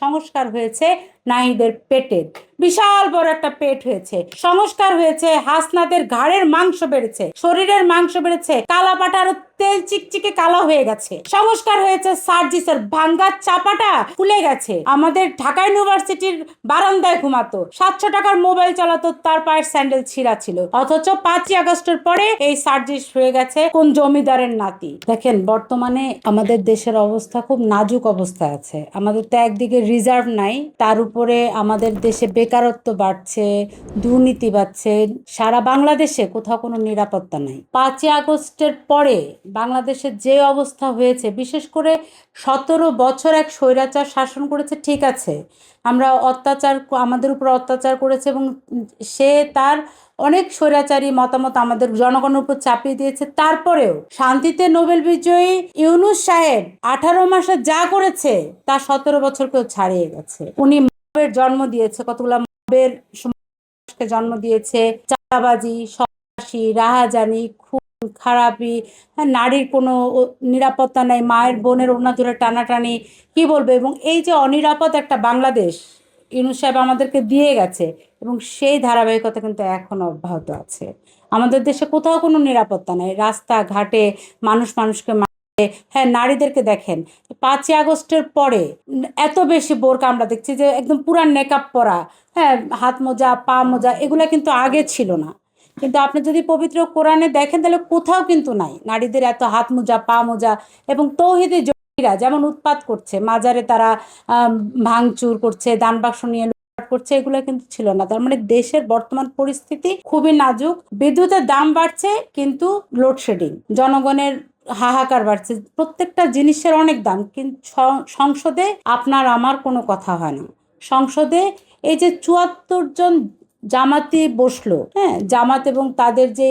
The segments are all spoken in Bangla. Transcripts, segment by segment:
সংস্কার হয়েছে নাহিদের পেটের, বিশাল বড় একটা পেট হয়েছে। সংস্কার হয়েছে হাসনাদের ঘাড়ের মাংস বেড়েছে, শরীরের মাংস বেড়েছে, কালা পাটা আরো তেল চিকচিকে কালো হয়ে গেছে। সংস্কার হয়েছে সার্জিসের ভাঙ্গা চাপাটা ফুলে গেছে। আমাদের ঢাকা ইউনিভার্সিটির বারান্দায় ঘুমাতো, 700 টাকার মোবাইল চালাতো, তার পায়ের স্যান্ডেল ছিঁড়া ছিল। অথচ 5ই আগস্টের পরে এই সার্জিস হয়ে গেছে কোন জমিদারের নাতি। দেখেন বর্তমানে আমাদের দেশের অবস্থা খুব নাজুক অবস্থায় আছে। আমাদের তো একদিকে রিজার্ভ নাই, তার উপরে আমাদের দেশে বেকারত্ব বাড়ছে, দুর্নীতি বাড়ছে, সারা বাংলাদেশে কোথাও কোনো নিরাপত্তা নাই। 5ই আগস্টের পরে বাংলাদেশের যে অবস্থা হয়েছে, বিশেষ করে 17 বছর এক স্বৈরাচার শাসন করেছে, ঠিক আছে, আমরা অত্যাচার, আমাদের উপর অত্যাচার করেছে এবং সে তার অনেক স্বৈরাচারী মতামত আমাদের জনগণের উপর চাপিয়ে দিয়েছে। তারপরেও শান্তিতে নোবেল বিজয়ী ইউনূস সাহেব 18 মাসে যা করেছে তা 17 বছরকেও ছাড়িয়ে গেছে। উনি মবের জন্ম দিয়েছে, কতগুলা মবের জন্ম দিয়েছে, চাঁদাবাজি, সন্ত্রাসী, রাহাজানি, খুন খারাপি, নারীর কোনো নিরাপত্তা নেই, মায়ের বোনের ওড়না ধরে টানাটানি, কি বলবো। এবং এই যে অনিরাপদ একটা বাংলাদেশ ইউনূস সাহেব আমাদেরকে দিয়ে গেছে, এবং সেই ধারাবাহিকতা কিন্তু এখনো অব্যাহত আছে। আমাদের দেশে কোথাও কোনো নিরাপত্তা নেই, রাস্তাঘাটে মানুষ মানুষকে, হ্যাঁ নারীদেরকে দেখেন 5ই আগস্টের পরে এত বেশি বোরকা আমরা দেখছি যে একদম পুরা নেকআপ পরা, হ্যাঁ হাত মোজা পা মোজা, এগুলা কিন্তু আগে ছিল না। কিন্তু আপনি যদি পবিত্র কোরআনে দেখেন তাহলে কোথাও কিন্তু নাই নারীদের এত হাত মোজা পা মোজা। এবং তৌহিদি জঙ্গিরা যেমন উৎপাত করছে, মাজারে তারা ভাঙচুর করছে, দান বাক্স নিয়ে করছে, এগুলো কিন্তু ছিল না। তার মানে দেশের বর্তমান পরিস্থিতি খুবই নাজুক। বিদ্যুতের দাম বাড়ছে কিন্তু লোডশেডিং, জনগণের হাহাকার বাড়ছে, প্রত্যেকটা জিনিসের অনেক দাম, কিন্তু সংসদে আপনার আমার কোনো কথা হয় না। সংসদে এই যে 74 জন জামাতি বসলো, হ্যাঁ জামাত এবং তাদের যে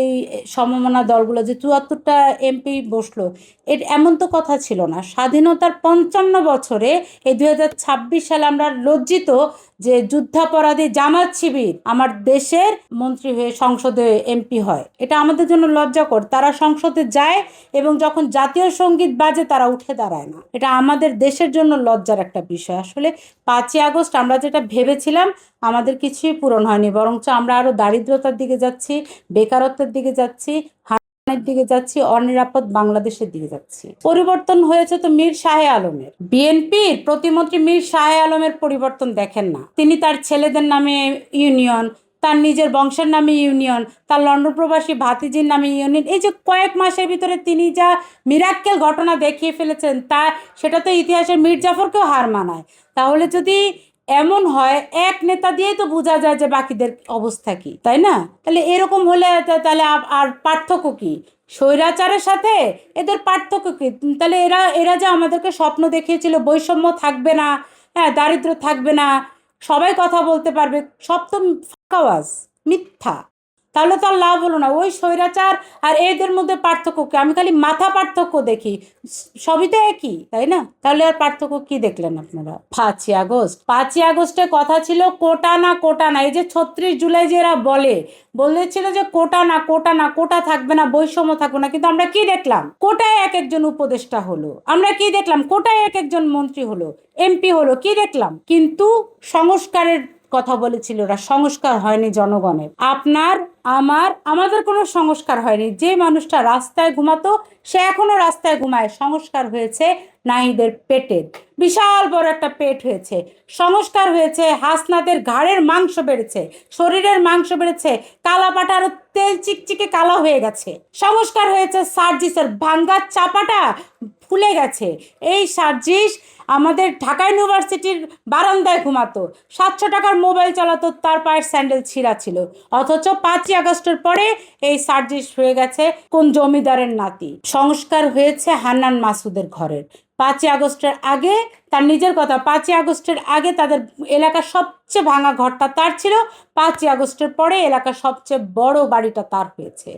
সমমনা দলগুলো যে 74টা এমপি বসলো, এমন তো কথা ছিল না। স্বাধীনতার 55 বছরে এই 2026 সালে আমরা লজ্জিত যে যুদ্ধাপরাধী জামাত শিবির আমার দেশের মন্ত্রী হয়ে সংসদে এমপি হয়। এটা আমাদের জন্য লজ্জাকর। তারা সংসদে যায় এবং যখন জাতীয় সঙ্গীত বাজে তারা উঠে দাঁড়ায় না। এটা আমাদের দেশের জন্য লজ্জার একটা বিষয়। আসলে 5ই আগস্ট আমরা যেটা ভেবেছিলাম আমাদের কিছুই পূরণ হয়নি, বরঞ্চ আমরা আরো দারিদ্রতার দিকে যাচ্ছি, বেকারত্বের দিকে যাচ্ছি, দিকে যাচ্ছি, অনিরাপদ বাংলাদেশের দিকে যাচ্ছি। পরিবর্তন হয়েছে তো মীর শাহে আলমের, বিএনপির প্রতিমন্ত্রী মীর শাহে আলমের পরিবর্তন দেখেন না। তিনি তার ছেলেদের নামে ইউনিয়ন, তার নিজের বংশের নামে ইউনিয়ন, তার লন্ডন প্রবাসী ভাতিজির নামে ইউনিয়ন, এই যে কয়েক মাসের ভিতরে তিনি যা মিরাক্কেল ঘটনা দেখিয়ে ফেলেছেন, তা সেটা তো ইতিহাসের মীর জাফরকেও হার মানায়। তাহলে যদি এমন হয়, এক নেতা দিয়ে তো বোঝা যায় যে বাকিদের অবস্থা কি, তাই না? তাহলে এরকম হলে তাহলে আর পার্থক্য কি স্বৈরাচারের সাথে এদের পার্থক্য কি? তাহলে এরা এরা যে আমাদেরকে স্বপ্ন দেখিয়েছিল বৈষম্য থাকবে না, হ্যাঁ দারিদ্র থাকবে না, সবাই কথা বলতে পারবে, সব তো ফাঁকাওয়াজ, মিথ্যা। তাহলে তো আর লাভ হলো না। ওই স্বৈরাচার আর এদের মধ্যে পার্থক্য কি? আমি খালি মাথা পার্থক্য দেখি, সবই তো একই, তাই না? তাহলে আর পার্থক্য কি দেখলেন আপনারা? 5ই আগস্টের কথা ছিল কোটা না কোটা না। এই যে 36 জুলাই যে এরা বলেছিল যে কোটা না কোটা না, কোটা থাকবে না, বৈষম্য থাকবে না, কিন্তু আমরা কি দেখলাম? কোটায় এক একজন উপদেষ্টা হলো, আমরা কি দেখলাম? কোটায় এক একজন মন্ত্রী হলো, এমপি হলো, কি দেখলাম? কিন্তু সংস্কারের কথা বলেছিল ওরা, সংস্কার হয়নি জনগণের, আপনার আমাদের কোনো সংস্কার হয়নি। যে মানুষটা রাস্তায় ঘুমাতো সে এখনো রাস্তায় ঘুমায়। সংস্কার হয়েছে নাহিদের পেটের, বিশাল বড় একটা পেট হয়েছে। সংস্কার হয়েছে হাসনাদের ঘাড়ের মাংস বেড়েছে, শরীরের মাংস বেড়েছে, কালা পাটা আরো তেল চিকচিকে কালো হয়ে গেছে। সংস্কার হয়েছে সার্জিসের ভাঙ্গা চাপাটা ফুলে গেছে। এই সার্জিস আমাদের ঢাকা ইউনিভার্সিটির বারান্দায় ঘুমাতো, 700 টাকার মোবাইল চালাতো, তার পায়ের স্যান্ডেল ছিঁড়া ছিল। অথচ 5ই আগস্টের পরে এই সার্জিস হয়ে গেছে কোন জমিদারের নাতি। সংস্কার হয়েছে হান্নান মাসুদের ঘরের। 5ই আগস্টের আগে, তার নিজের কথা, 5ই আগস্টের আগে তাদের এলাকার সবচেয়ে ভাঙা ঘরটা তার ছিল, 5ই আগস্টের পরে এলাকার সবচেয়ে বড় বাড়িটা তার হয়েছে।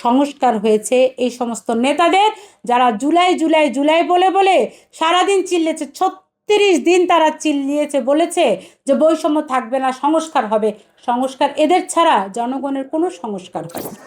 সংস্কার হয়েছে এই সমস্ত নেতাদের, যারা জুলাই জুলাই জুলাই বলে বলে সারাদিন চিল্লেছে। 36 দিন তারা চিল্লিয়েছে, বলেছে যে বৈষম্য থাকবে না, সংস্কার হবে। সংস্কার এদের ছাড়া জনগণের কোনো সংস্কার হবে না।